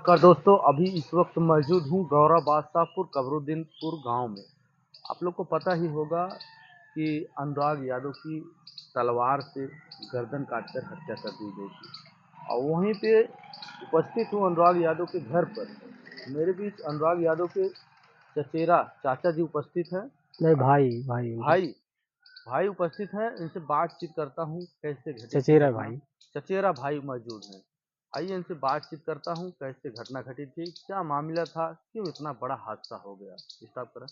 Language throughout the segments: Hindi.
नमस्कार दोस्तों, अभी इस वक्त मौजूद हूँ गौरा बादशाहपुर कबरुद्दीनपुर गांव में। आप लोग को पता ही होगा कि अनुराग यादव की तलवार से गर्दन काटकर हत्या कर दी गई थी और वहीं पे उपस्थित हूँ अनुराग यादव के घर पर। मेरे बीच अनुराग यादव के चचेरा चाचा जी उपस्थित हैं। नहीं, भाई भाई उनके भाई भाई उपस्थित हैं, इनसे बातचीत करता हूँ कैसे घटी थी चचेरा घटना। भाई। चचेरा भाई मौजूद हैं। आइए इनसे बातचीत करता हूँ कैसे घटना घटी थी, क्या मामला था, क्यों इतना बड़ा हादसा हो गया। स्टार्ट करें।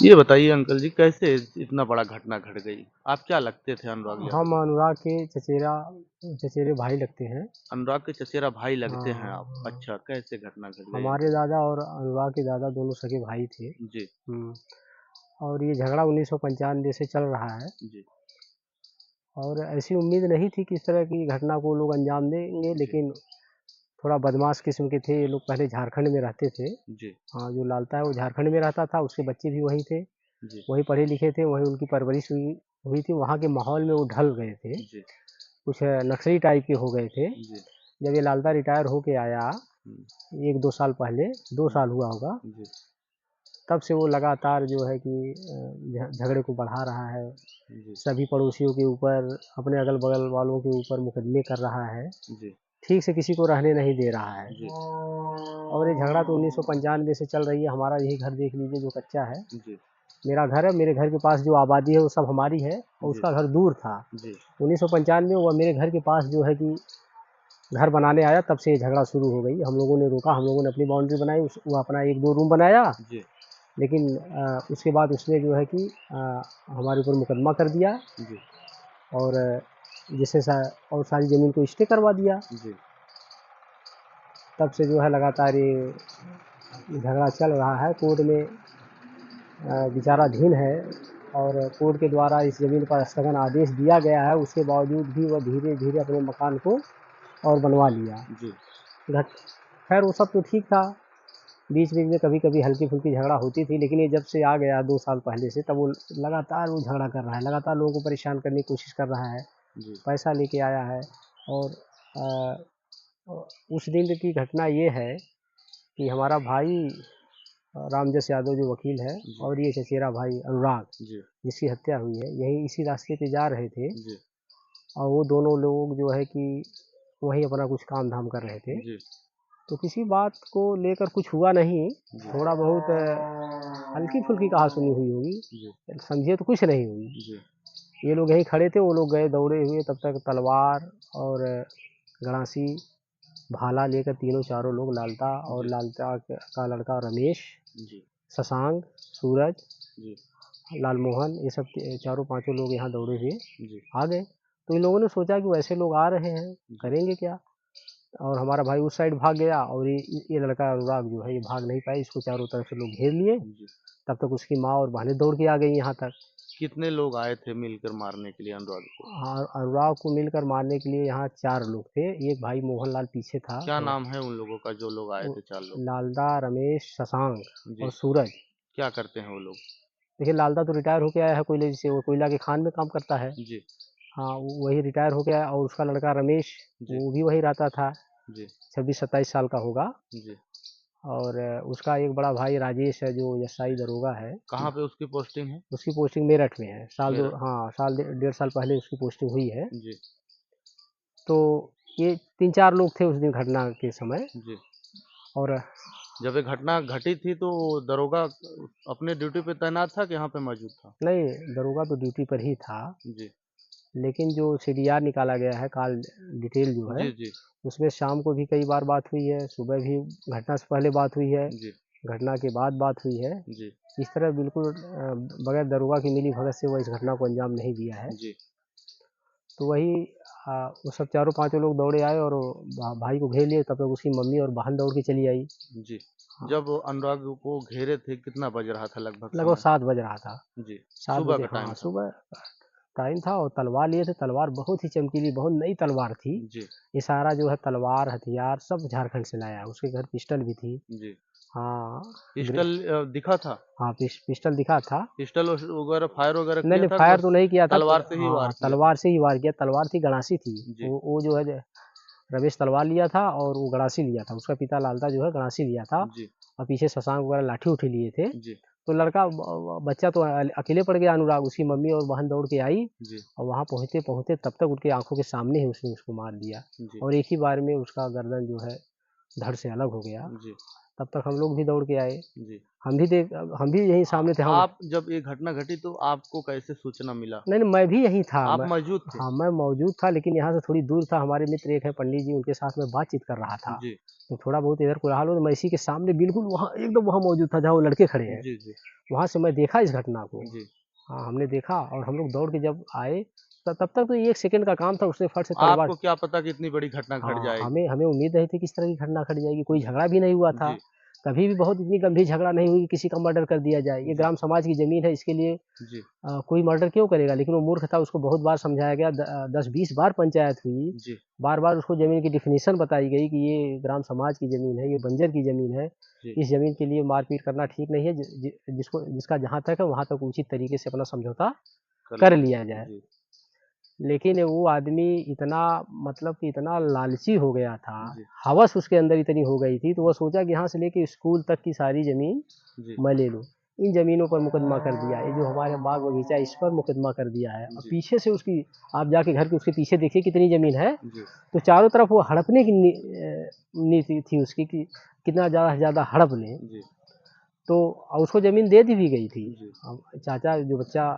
ये बताइए अंकल जी, कैसे इतना बड़ा घटना घट गई। आप क्या लगते थे अनुराग यादव हम को। अनुराग के चचेरे भाई लगते हैं। अनुराग के चचेरा भाई लगते हैं आप। हाँ, अच्छा, कैसे घटना घट गई हमारे अंकल दादा और अनुराग के दादा दोनों सगे भाई थे। जी। और ये झगड़ा 1995 से चल रहा है। जी और ऐसी उम्मीद नहीं थी कि इस तरह की घटना को लोग अंजाम देंगे, जी लेकिन थोड़ा बदमाश किस्म के थे ये लोग। पहले झारखंड में रहते थे। जी हाँ, जो लालता है वो झारखंड में रहता था, उसके बच्चे भी वहीं थे, जी वहीं पढ़े लिखे थे, वहीं उनकी परवरिश हुई हुई थी। वहाँ के माहौल में वो ढल गए थे, जी कुछ नक्सली टाइप के हो गए थे। जी जब ये लालता रिटायर होके आया, हम्म, 1-2 साल पहले, 2 साल हुआ होगा, जी तब से वो लगातार जो है कि झगड़े को बढ़ा रहा है। जी सभी पड़ोसियों के ऊपर, अपने अगल-बगल वालों के ऊपर मुकदमे कर रहा है। जी ठीक से किसी को रहने नहीं दे रहा है। जी और ये झगड़ा तो 1995 से चल रही है। हमारा यही घर देख लीजिए जो कच्चा है। जी मेरा घर है, मेरे घर के पास जो आबादी है वो सब हमारी है, और जी उसका घर दूर था। जी 1995 में वो मेरे घर के पास जो है कि घर बनाने आया, तब से ये झगड़ा शुरू हो गई। हम लोगों ने रोका, हम लोगों ने अपनी बाउंड्री बनाई, वो अपना 1-2 रूम बनाया। जी लेकिन उसके बाद उसने जो है कि हमारे ऊपर मुकदमा कर दिया, जी और जिससे और सारी ज़मीन को स्टे करवा दिया। जी तब से जो है लगातार ये झगड़ा चल रहा है। कोर्ट में विचाराधीन है, और कोर्ट के द्वारा इस ज़मीन पर स्थगन आदेश दिया गया है। उसके बावजूद भी वह धीरे धीरे अपने मकान को और बनवा लिया। जी घट खैर वो सब तो ठीक था। बीच बीच में कभी कभी हल्की फुल्की झगड़ा होती थी, लेकिन ये जब से आ गया 2 साल पहले से, तब वो लगातार वो झगड़ा कर रहा है, लगातार लोगों को परेशान करने की कोशिश कर रहा है। जी पैसा लेके आया है। और उस दिन की घटना ये है कि हमारा भाई रामजस यादव जो वकील है, जी और ये चचेरा भाई अनुराग, जी जिसकी हत्या हुई है, यही इसी रास्ते पे जा रहे थे। जी और वो दोनों लोग जो है कि वहीं अपना कुछ काम धाम कर रहे थे। जी तो किसी बात को लेकर कुछ हुआ नहीं। जी थोड़ा बहुत हल्की फुल्की कहा-सुनी हुई होगी, जी समझिए तो कुछ नहीं हुई। जी ये लोग यहीं खड़े थे, वो लोग गए दौड़े हुए, तब तक तलवार और गणासी, भाला लेकर तीनों चारों लोग, लालता और जी लालता का लड़का रमेश, जी शशांक, सूरज, जी लालमोहन, ये सब चारों पांचों लोग यहाँ दौड़े हुए जी आ गए। तो इन लोगों ने सोचा कि वैसे लोग आ रहे हैं, जी करेंगे क्या। और हमारा भाई उस साइड भाग गया, और ये लड़का अनुराग जो है ये भाग नहीं पाया। इसको चारों तरफ से लोग घेर लिए। जी तब तक उसकी माँ और बहनें दौड़ के आ गई यहाँ तक। कितने लोग आए थे मिलकर मारने के लिए अनुराग को। और अनुराग को मिलकर मारने के लिए यहाँ 4 लोग थे। एक भाई मोहनलाल पीछे था, क्या नाम है उन लोगों का जो लोग आए थे, 4 लोग। लालदा, रमेश, शशांक जी। और सूरज। क्या करते हैं वो लोग। देखिए, लालदा तो रिटायर होके आया है कोयले से, वो कोयला के खान में काम करता है। जी हाँ, वही रिटायर हो गया। और उसका लड़का रमेश, जी वो भी वही रहता था। जी 26-27 साल का होगा। जी और उसका एक बड़ा भाई राजेश है, जो एसआई दरोगा है। कहाँ पे उसकी पोस्टिंग है। उसकी पोस्टिंग मेरठ में है। मेरठ। हाँ, साल 1.5 साल पहले उसकी पोस्टिंग हुई है। जी तो ये 3-4 लोग थे उस दिन घटना के समय। जी और जब ये घटना घटी थी तो दरोगा अपने ड्यूटी पे तैनात था कि यहाँ पे मौजूद था। नहीं, दरोगा तो ड्यूटी पर ही था। जी लेकिन जो सीडीआर निकाला गया है, कॉल डिटेल जो है, जी जी उसमें शाम को भी कई बार बात हुई है, सुबह भी घटना से पहले बात हुई है, जी घटना के बाद बात हुई है। जी इस तरह बिल्कुल बगैर दरोगा की मिली भगत से वो इस घटना को अंजाम नहीं दिया है। जी तो वही वो सब चारों पांचों लोग दौड़े आए, और भाई को घेर लिए। तब तक उसकी मम्मी और बहन दौड़ के चली आई। जी हाँ, जब अनुराग को घेरे थे कितना बज रहा था लगभग लगभग समय। 7 बज रहा था। जी 7 सुबह बजे, का हाँ, टाइम था। सुबह टाइम था। और तलवार लिए थे। तलवार बहुत ही चमकीली, बहुत नई तलवार थी। जी ये सारा जो है तलवार, हथियार सब झारखंड से लाया है। उसके घर पिस्टल भी थी। जी हाँ, पिस्टल दिखा था। हाँ, पिस्टल दिखा था। पिस्टल वगैरह फायर वगैरह नहीं, किया नहीं, था कि फायर बस तो नहीं किया था। तलवार से ही हाँ, वार किया था। तलवार से ही वार किया। तलवार थी, गणासी थी। जी वो जो है रमेश तलवार लिया था और वो गड़ासी लिया था, उसका पिता लालता जो है गड़ासी लिया था, जी और पीछे शशांक वगैरह लाठी उठी लिए थे। जी तो लड़का बच्चा तो अकेले पड़ गया अनुराग, उसकी मम्मी और बहन दौड़ के आई जी और वहाँ पहुँचते पहुँचते तब तक उनकी आंखों के सामने ही उसने उसको मार दिया, जी और एक ही बार में उसका गर्दन जो है धड़ से अलग हो गया। जी तब तक हम लोग भी दौड़ के आए, जी। हम भी यहीं सामने थे। हम आप जब ये घटना घटी तो आपको कैसे सूचना मिला? नहीं, नहीं, मैं भी यहीं था। आप मैं मौजूद थे? हाँ, मैं मौजूद था, लेकिन यहाँ से थोड़ी दूर था। हमारे मित्र एक है पंडित जी, उनके साथ मैं बातचीत कर रहा था। जी तो थोड़ा बहुत इधर कोलाहल हुआ, तो मैं इसी के सामने बिल्कुल वहाँ एकदम वहाँ मौजूद था जहाँ वो लड़के खड़े हैं। जी जी वहाँ से मैं देखा इस घटना को। जी। हाँ, हमने देखा और हम लोग दौड़ के जब आए, तब तक तो 1 सेकंड का काम था, उसने फट से तलवार। आपको क्या पता कि इतनी बड़ी घटना घट हाँ, जाएगी? हमें हमें उम्मीद नहीं थी कि इस तरह की घटना घट जाएगी। कोई झगड़ा भी नहीं हुआ था। जी कभी भी बहुत इतनी गंभीर झगड़ा नहीं हुई कि किसी का मर्डर कर दिया जाए। ये जी ग्राम समाज की ज़मीन है, इसके लिए जी कोई मर्डर क्यों करेगा? लेकिन वो मूर्ख था, उसको बहुत बार समझाया गया, 10-20 बार पंचायत हुई। जी बार-बार उसको ज़मीन की डेफ़िनिशन बताई गई कि ये ग्राम समाज की ज़मीन है, ये बंजर की ज़मीन है। जी इस ज़मीन के लिए मारपीट करना ठीक नहीं है। जि जि जिसको जिसका जहाँ तक है, वहाँ तक उचित तरीके से अपना समझौता कर कर लिया लिया जाए। जाए। जी लेकिन वो आदमी इतना, मतलब कि इतना लालची हो गया था, जी हवस उसके अंदर इतनी हो गई थी, तो वो सोचा कि यहाँ से लेके स्कूल तक की सारी ज़मीन जी मैं ले लूँ। इन ज़मीनों पर मुकदमा कर दिया, ये जो हमारे बाग बगीचा है, इस पर मुकदमा कर दिया है। और जी पीछे से उसकी, आप जाके घर के उसके पीछे देखिए कितनी ज़मीन है, जी तो चारों तरफ वो हड़पने की नीति थी उसकी कि कितना ज़्यादा से ज़्यादा हड़प लें। जी तो उसको ज़मीन दे दी भी गई थी। जी अब चाचा जो बच्चा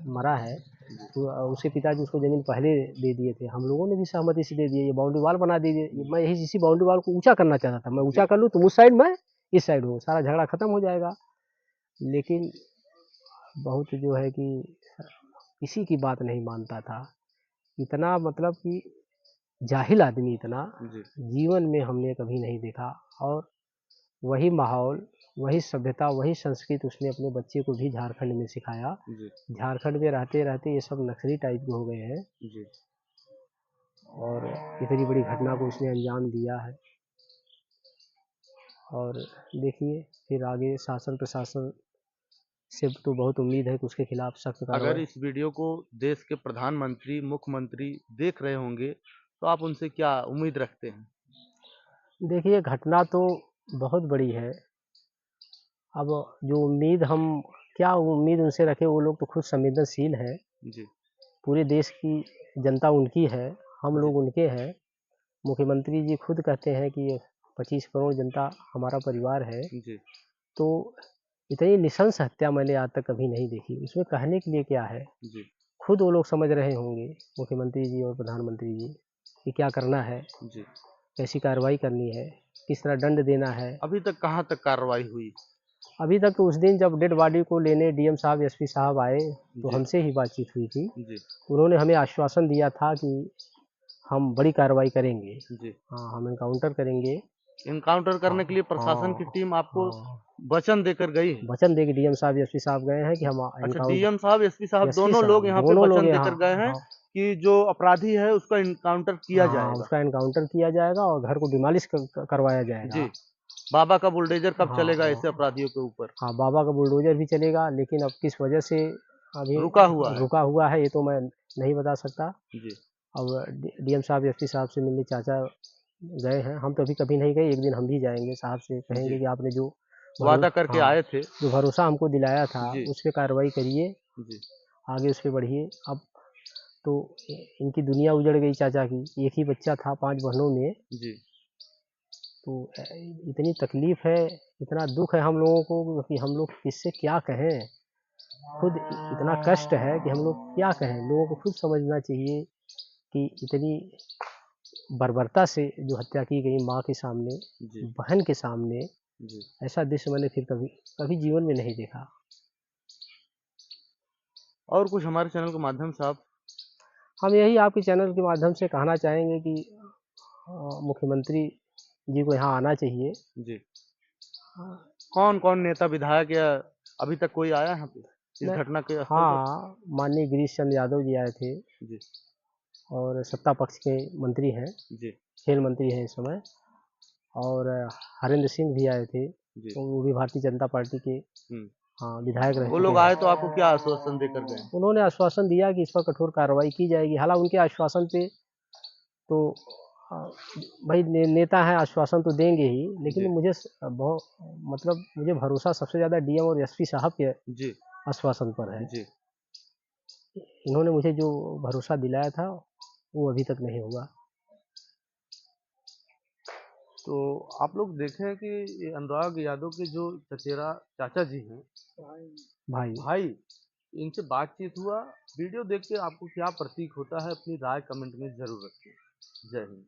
मरा है, जी तो उसके पिताजी उसको ज़मीन पहले दे दिए थे। हम लोगों ने भी सहमति से दे दिए, ये बाउंड्री वॉल बना दीजिए। मैं यही इसी बाउंड्री वॉल को ऊँचा करना चाहता था। मैं ऊँचा जी कर लूँ, तुम उस साइड, मैं इस साइड हूँ, सारा झगड़ा खत्म हो जाएगा। लेकिन बहुत जो है कि किसी की बात नहीं मानता था। इतना, मतलब कि जाहिल आदमी इतना जी जीवन में हमने कभी नहीं देखा। और वही माहौल, वही सभ्यता, वही संस्कृति उसने अपने बच्चे को भी झारखंड में सिखाया। जी झारखंड में रहते-रहते ये सब नक्सली टाइप के हो गए हैं, जी। और इतनी बड़ी घटना को उसने अंजाम दिया है। और देखिए, फिर आगे शासन प्रशासन से तो बहुत उम्मीद है कि उसके खिलाफ सख्त अगर कार्रवाई। इस वीडियो को देश के प्रधानमंत्री, मुख्यमंत्री देख रहे होंगे, तो आप उनसे क्या उम्मीद रखते हैं? देखिए, घटना तो बहुत बड़ी है। अब जो उम्मीद हम, क्या उम्मीद उनसे रखें, वो लोग तो खुद संवेदनशील हैं। जी, पूरे देश की जनता उनकी है, हम जी, लोग उनके हैं। मुख्यमंत्री जी खुद कहते हैं कि 25 करोड़ जनता हमारा परिवार है। जी, तो इतनी नृशंस हत्या मैंने आज तक कभी नहीं देखी। उसमें कहने के लिए क्या है? जी, खुद वो लोग समझ रहे होंगे, मुख्यमंत्री जी और प्रधानमंत्री जी, कि क्या करना है, जी। कैसी कार्रवाई करनी है, किस तरह दंड देना है। अभी तक कहाँ तक कार्रवाई हुई? अभी तक तो उस दिन जब डेड बॉडी को लेने डीएम साहब, एसपी साहब आए, तो जी, हमसे ही बातचीत हुई थी। जी, उन्होंने हमें आश्वासन दिया था कि हम बड़ी कार्रवाई करेंगे। जी। हाँ, हम एनकाउंटर करेंगे। एनकाउंटर हाँ, करने के लिए प्रशासन की हाँ, टीम आपको हाँ। वचन देकर गई है? वचन दे के डीएम साहब, एसपी साहब गए हैं कि हम अच्छा, डीएम एनकाउंटर। साहब, एसपी साहब एसपी दोनों लोग साहब, यहाँ पे दोनों लोग वचन यहाँ। देकर गए हैं हाँ, कि जो अपराधी है उसका एनकाउंटर किया हाँ, जाएगा। उसका एनकाउंटर किया जाएगा और घर को डिमॉलिश करवाया जी। जाएगा। बाबा का बुलडोजर कब हाँ, चलेगा हाँ, ऐसे अपराधियों के ऊपर? हाँ, बाबा का बुलडोज़र भी चलेगा, लेकिन अब किस वजह से अभी रुका हुआ है। रुका हुआ है, ये तो मैं नहीं बता सकता। जी, अब डीएम साहब, एसपी साहब से मिलने चाचा गए हैं। हम तो अभी कभी नहीं गए, एक दिन हम भी जाएँगे। साहब से कहेंगे जी। कि आपने जो वादा करके हाँ, आए थे। जो भरोसा हमको दिलाया था, जी, उस पे कार्रवाई करिए, जी, आगे उस पे बढ़िए। अब तो इनकी दुनिया उजड़ गई चाचा की। एक ही बच्चा था 5 बहनों में। जी, तो इतनी तकलीफ़ है, इतना दुःख है हम लोगों को कि हम लोग किससे क्या कहें? खुद इतना कष्ट है कि हम लोग क्या कहें? लोगों को खुद समझना चाहिए कि इतनी बर्बरता से जो हत्या की गई माँ के सामने, जी, बहन के सामने, जी। ऐसा दृश्य मैंने फिर कभी कभी जीवन में नहीं देखा। और कुछ हमारे चैनल के माध्यम से आप। हम यही आपके चैनल के माध्यम से कहना चाहेंगे कि मुख्यमंत्री जी को यहाँ आना चाहिए। जी। हाँ, कौन-कौन नेता, विधायक या अभी तक कोई आया यहाँ पे, इस मैं घटना के स्थल पर? हाँ, माननीय गिरीश चंद्र यादव जी आए थे, जी, और सत्ता पक्ष के मंत्री हैं, जी, खेल मंत्री हैं इस समय। और हरेंद्र सिंह भी आए थे, जी। तो वो भी भारतीय जनता पार्टी के, हुँ। हाँ, विधायक रह वो चुके लोग हैं। आए तो आपको क्या आश्वासन देकर गए? उन्होंने आश्वासन दिया कि इस पर कठोर कार्रवाई की जाएगी। हालाँकि उनके आश्वासन पे तो भाई नेता है, आश्वासन तो देंगे ही, लेकिन जी मुझे बहुत मतलब मुझे भरोसा सबसे ज़्यादा डीएम और एसपी साहब के जी आश्वासन पर है। जी। इन्होंने मुझे जो भरोसा दिलाया था, वो अभी तक नहीं हुआ। तो आप लोग देखे हैं कि ये अनुराग यादव के जो चचेरा चाचा जी हैं, भाई भाई, इनसे बातचीत हुआ। वीडियो देख के आपको क्या प्रतीक होता है, अपनी राय कमेंट में ज़रूर रखें। जय हिंद।